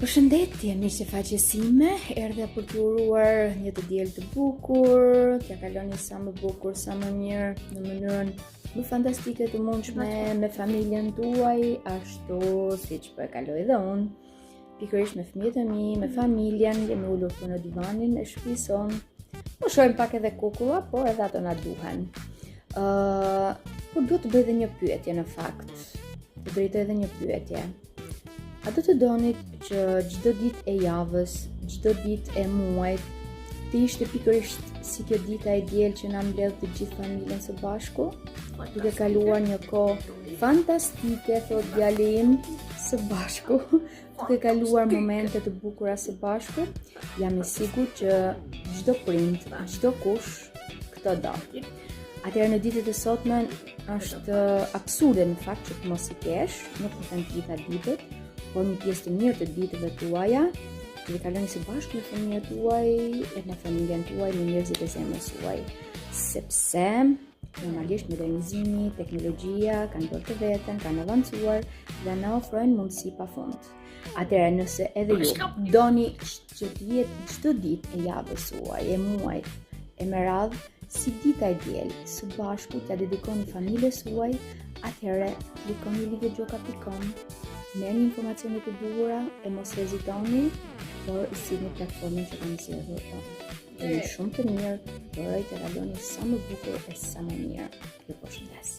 Përshëndetje, miq të faqesime, erdha për të uruar një të diel të bukur, t'ja kaloni sa më bukur, sa më mirë, në mënyrën më fantastike të mundshme me familjen tuaj, ashtu siç po e kaloj dhe unë, pikërisht me fëmijët e mi, me familjen, jemi ulur këtu në divanin e shtëpisë sonë. Po shohim pak edhe kukulla, por edhe ato na duhen. Por duhet të bëj edhe një pyetje në fakt. Të drejtoj edhe një pyetje. A do të donit që çdo ditë e javës, çdo ditë e muajit, të ishte pikërisht si kjo dita e diel që na mbledh të gjithë familjen së bashku, duke kaluar një kohë fantastike, thot djali im, së bashku, duke kaluar momente të bukura së bashku, jam i sigurt që çdo prind, çdo kush këtë do. Atëherë në ditët e sotme është absurde në fakt që të mos i kesh, nuk të them gjitha ditët, por një pjesë të mirë të ditëve tuaja, dhe kaloni së bashku me fëmijët tuaj, e me familjen tuaj, me njerëzit e zemrës tuaj, sepse normalisht modernizimi, teknologjia kanë bërë të veten, kanë avancuar dhe na ofrojnë mundësi pafund. Atëherë nëse edhe ju doni që të jetë çdo ditë e javës suaj, e muajit, e me radhë, si dita e diel, së bashku t'ja dedikoni familjes suaj, atëherë klikoni ligjogjoka.com, merrni informacione të duhura e mos hezitoni, por i sillni platformën që kanë sjellur. Është shumë të mirë, doroj të kaloni sa më bukur e sa më mirë. Ju përshëndes.